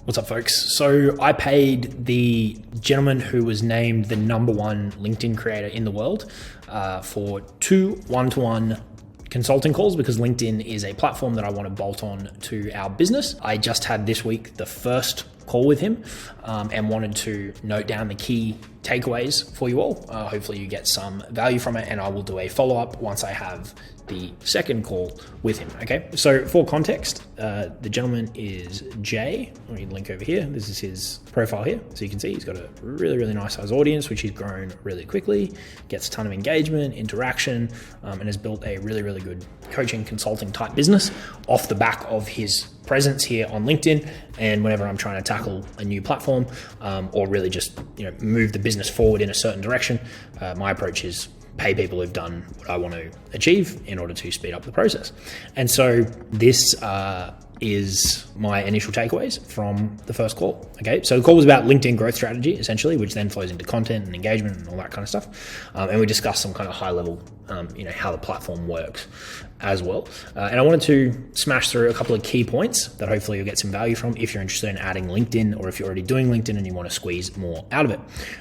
What's up, folks? So I paid the gentleman who was named the #1 LinkedIn creator in the world for 2 one-to-one consulting calls because LinkedIn is a platform that I want to bolt on to our business. I just had this week the first call with him and wanted to note down the key takeaways for you all. Hopefully you get some value from it, and I will do a follow-up once I have the second call with him. Okay, so for context, the gentleman is Jay. Let me link over here. This is his profile here. So you can see he's got a really nice size audience, which he's grown really quickly, gets a ton of engagement, interaction, and has built a really good coaching consulting type business off the back of his presence here on LinkedIn. And whenever I'm trying to tackle a new platform or really just move the business forward in a certain direction, my approach is pay people who've done what I want to achieve in order to speed up the process. And so this is my initial takeaways from the first call. Okay, so the call was about LinkedIn growth strategy, essentially, which then flows into content and engagement and all that kind of stuff. And we discussed some kind of high level, how the platform works as well. And I wanted to smash through a couple of key points that hopefully you'll get some value from if you're interested in adding LinkedIn, or if you're already doing LinkedIn and you want to squeeze more out of it.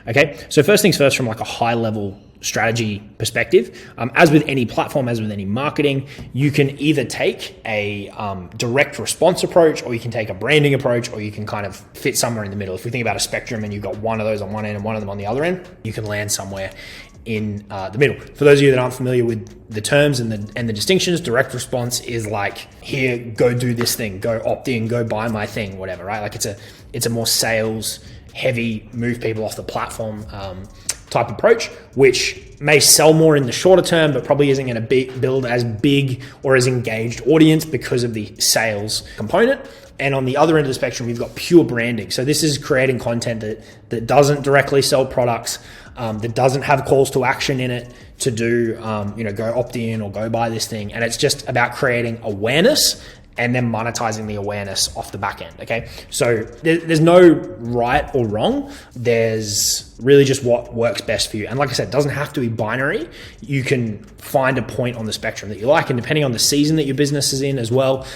Okay, so first things first, from like a high level strategy perspective, as with any platform, as with any marketing, you can either take a direct response approach, or you can take a branding approach, or you can kind of fit somewhere in the middle. If we think about a spectrum and you've got one of those on one end and one of them on the other end, you can land somewhere in the middle. For those of you that aren't familiar with the terms and the distinctions, direct response is like, here, go do this thing, go opt in, go buy my thing, whatever, right? Like it's a more sales heavy, move people off the platform type approach, which may sell more in the shorter term, but probably isn't going to build as big or as engaged audience because of the sales component. And on the other end of the spectrum, we've got pure branding. So this is creating content that doesn't directly sell products, that doesn't have calls to action in it to do, go opt in or go buy this thing. And it's just about creating awareness and then monetizing the awareness off the back end, okay? So there's no right or wrong. There's really just what works best for you. And like I said, it doesn't have to be binary. You can find a point on the spectrum that you like, and depending on the season that your business is in as well,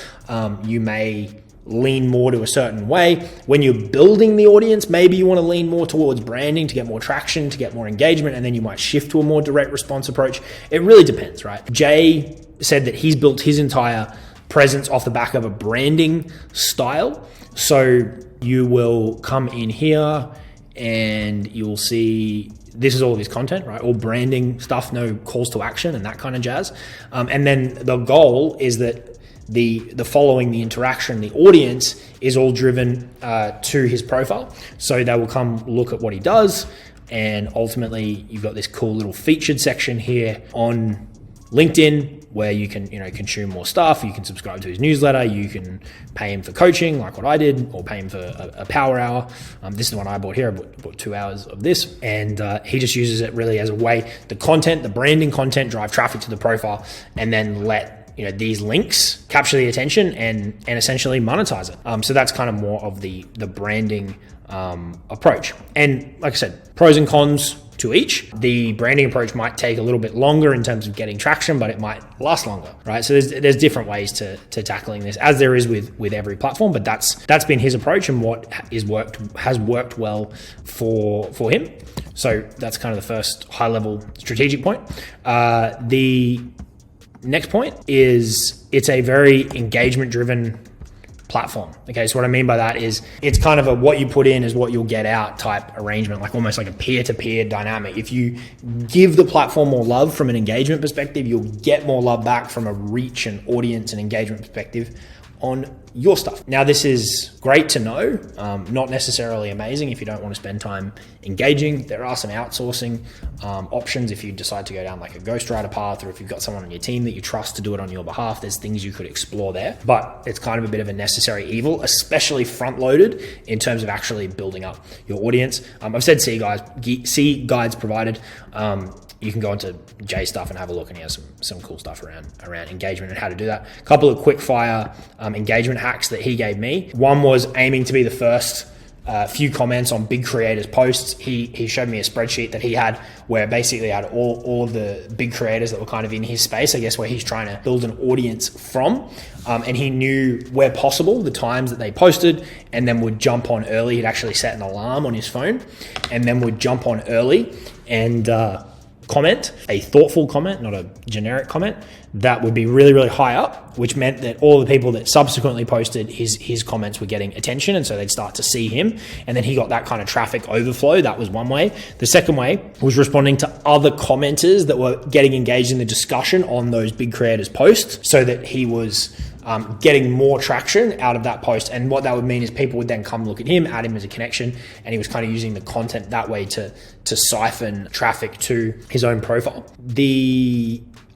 you may lean more to a certain way. When you're building the audience, maybe you want to lean more towards branding to get more traction, to get more engagement, and then you might shift to a more direct response approach. It really depends, right? Jay said that he's built his entire presence off the back of a branding style. So you will come in here and you will see this is all of his content, right? All branding stuff, no calls to action and that kind of jazz. And then the goal is that the following, the interaction, the audience is all driven to his profile. So they will come look at what he does. And ultimately you've got this cool little featured section here on LinkedIn where you can, consume more stuff. You can subscribe to his newsletter. You can pay him for coaching like what I did, or pay him for a power hour. This is the one I bought here. I bought 2 hours of this. And he just uses it really as a way, the branding content, drive traffic to the profile, and then let these links capture the attention and essentially monetize it. So that's kind of more of the branding approach. And like I said, pros and cons to each. The branding approach might take a little bit longer in terms of getting traction, but it might last longer, right? So there's different ways to tackling this, as there is with every platform. But that's been his approach, and what has worked well for him. So that's kind of the first high level strategic point. The next point is it's a very engagement driven platform. Okay, so what I mean by that is it's kind of a what you put in is what you'll get out type arrangement, like almost like a peer-to-peer dynamic. If you give the platform more love from an engagement perspective, you'll get more love back from a reach and audience and engagement perspective on your stuff. Now, this is great to know, not necessarily amazing if you don't want to spend time engaging. There are some outsourcing options if you decide to go down like a ghostwriter path, or if you've got someone on your team that you trust to do it on your behalf. There's things you could explore there, but it's kind of a bit of a necessary evil, especially front loaded in terms of actually building up your audience. I've said see guides provided. You can go into Jay stuff and have a look, and he has some cool stuff around engagement and how to do that. A couple of quick fire engagement hacks that he gave me. One was aiming to be the first few comments on big creators' posts. He showed me a spreadsheet that he had where basically had all of the big creators that were kind of in his space, I guess, where he's trying to build an audience from. And he knew where possible the times that they posted, and then would jump on early. He'd actually set an alarm on his phone and then would jump on early and comment, a thoughtful comment, not a generic comment, that would be really, really high up, which meant that all the people that subsequently posted his comments were getting attention, and so they'd start to see him, and then he got that kind of traffic overflow. That was one way. The second way was responding to other commenters that were getting engaged in the discussion on those big creators' posts, so that he was getting more traction out of that post. And what that would mean is people would then come look at him, add him as a connection, and he was kind of using the content that way to siphon traffic to his own profile.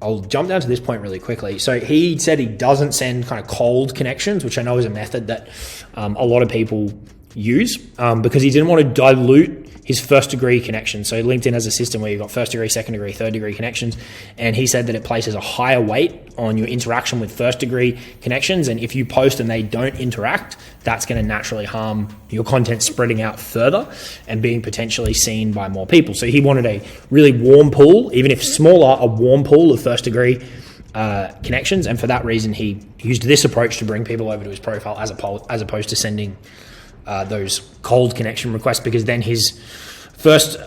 I'll jump down to this point really quickly. So he said he doesn't send kind of cold connections, which I know is a method that a lot of people use because he didn't want to dilute his first degree connections. So LinkedIn has a system where you've got first degree, second degree, third degree connections. And he said that it places a higher weight on your interaction with first degree connections. And if you post and they don't interact, that's going to naturally harm your content spreading out further and being potentially seen by more people. So he wanted a really warm pool, even if smaller, a warm pool of first degree connections. And for that reason, he used this approach to bring people over to his profile as opposed to sending those cold connection requests, because then his first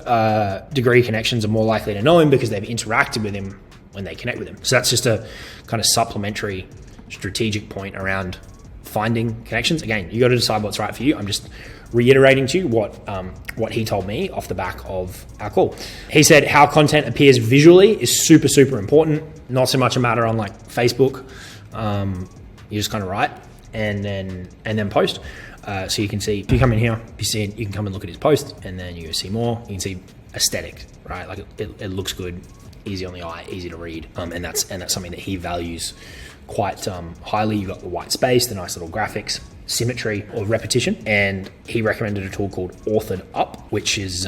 degree connections are more likely to know him because they've interacted with him when they connect with him. So that's just a kind of supplementary strategic point around finding connections. Again, you got to decide what's right for you. I'm just reiterating to you what he told me off the back of our call. He said how content appears visually is super, super important. Not so much a matter on like Facebook. You just kind of write and then post. So you can see, if you come in here, if you see it, you can come and look at his post, and then you can see more. You can see aesthetic, right? Like it looks good, easy on the eye, easy to read, and that's something that he values quite highly. You've got the white space, the nice little graphics, symmetry or repetition, and he recommended a tool called Authored Up, which is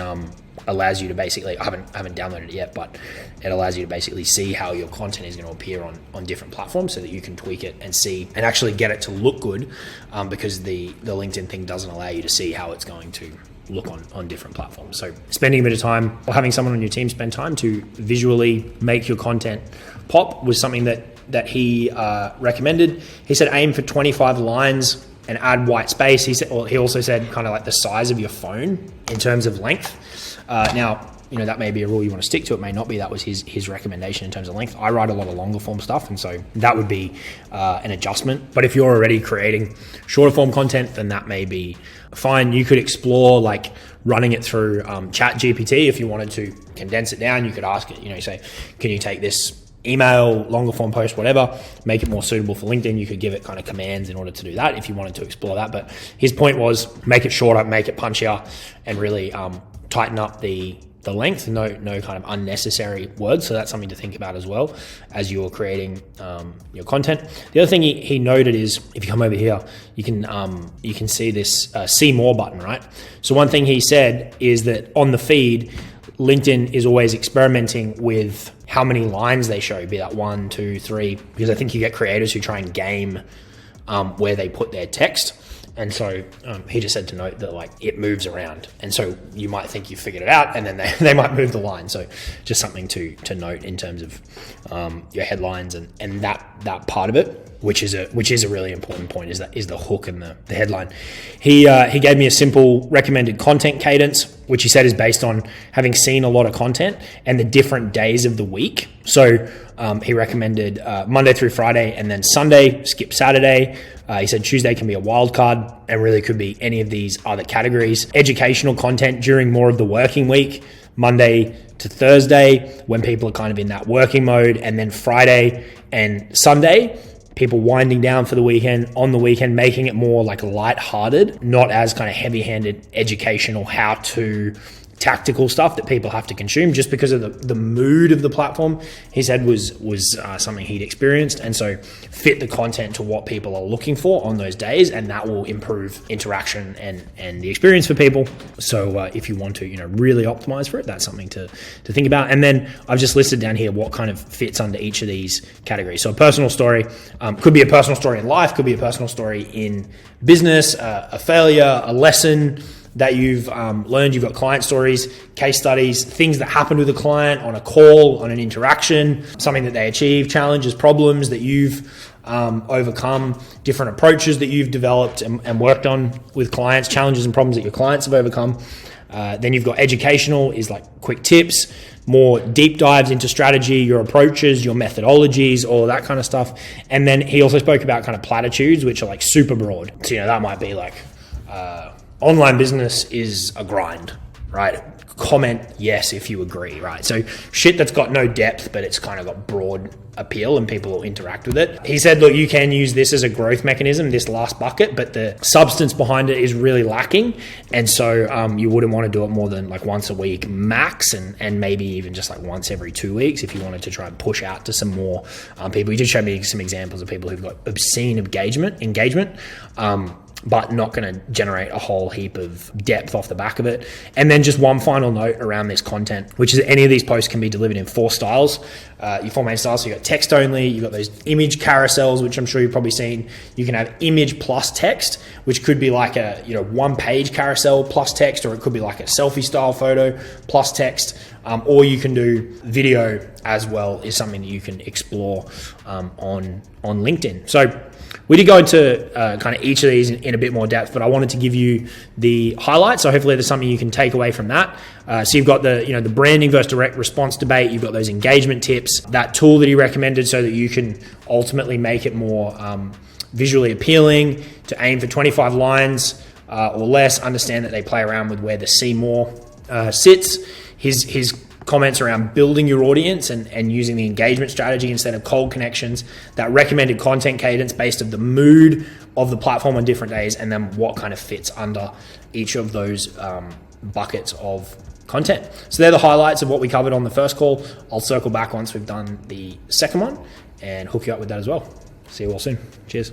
allows you to basically, I haven't downloaded it yet, but it allows you to basically see how your content is going to appear on different platforms, so that you can tweak it and see and actually get it to look good, because the LinkedIn thing doesn't allow you to see how it's going to look on different platforms. So spending a bit of time, or having someone on your team spend time to visually make your content pop, was something that he recommended. He said aim for 25 lines and add white space. He also said kind of like the size of your phone in terms of length. Now, that may be a rule you want to stick to. It may not be. That was his recommendation in terms of length. I write a lot of longer form stuff, and so that would be an adjustment. But if you're already creating shorter form content, then that may be fine. You could explore like running it through Chat GPT if you wanted to condense it down. You could ask it, say, can you take this email, longer form post, whatever, make it more suitable for LinkedIn. You could give it kind of commands in order to do that if you wanted to explore that. But his point was make it shorter, make it punchier, and really tighten up the length, no kind of unnecessary words. So that's something to think about as well as you're creating your content. The other thing he noted is, if you come over here, you can see this see more button, right? So one thing he said is that on the feed, LinkedIn is always experimenting with how many lines they show, be that 1, 2, 3, because I think you get creators who try and game where they put their text. And so he just said to note that like it moves around. And so you might think you figured it out, and then they might move the line. So just something to note in terms of your headlines and that part of it, which is a really important point, is the hook and the headline. He gave me a simple recommended content cadence, which he said is based on having seen a lot of content and the different days of the week. So he recommended Monday through Friday, and then Sunday, skip Saturday. He said Tuesday can be a wild card and really could be any of these other categories. Educational content during more of the working week, Monday to Thursday, when people are kind of in that working mode, and then Friday and Sunday, people winding down for the weekend, on the weekend, making it more like lighthearted, not as kind of heavy-handed educational how-to tactical stuff that people have to consume, just because of the mood of the platform, he said was something he'd experienced. And so fit the content to what people are looking for on those days, and that will improve interaction and the experience for people. So if you want to really optimize for it, that's something to think about. And then I've just listed down here what kind of fits under each of these categories. So a personal story could be a personal story in life, could be a personal story in business, a failure, a lesson, that you've learned. You've got client stories, case studies, things that happened with a client on a call, on an interaction, something that they achieved, challenges, problems that you've overcome, different approaches that you've developed and worked on with clients, challenges and problems that your clients have overcome. Then you've got educational, is like quick tips, more deep dives into strategy, your approaches, your methodologies, all of that kind of stuff. And then he also spoke about kind of platitudes, which are like super broad. So, that might be like, online business is a grind, right? Comment yes if you agree, right? So shit that's got no depth, but it's kind of got broad appeal and people will interact with it. He said, look, you can use this as a growth mechanism, this last bucket, but the substance behind it is really lacking. And so you wouldn't want to do it more than like once a week max, and maybe even just like once every 2 weeks if you wanted to try and push out to some more people. He did show me some examples of people who've got obscene engagement, but not going to generate a whole heap of depth off the back of it. And then just one final note around this content, which is any of these posts can be delivered in 4 styles. Your 4 main styles, so you've got text only, you've got those image carousels, which I'm sure you've probably seen. You can have image plus text, which could be like a 1-page carousel plus text, or it could be like a selfie style photo plus text, or you can do video as well, is something that you can explore on LinkedIn. So we did go into kind of each of these in a bit more depth, but I wanted to give you the highlights. So hopefully there's something you can take away from that. So you've got the branding versus direct response debate. You've got those engagement tips, that tool that he recommended so that you can ultimately make it more visually appealing, to aim for 25 lines or less, understand that they play around with where the see more sits. His comments around building your audience and using the engagement strategy instead of cold connections, that recommended content cadence based on the mood of the platform on different days, and then what kind of fits under each of those buckets of content. So they're the highlights of what we covered on the first call. I'll circle back once we've done the second one and hook you up with that as well. See you all soon. Cheers.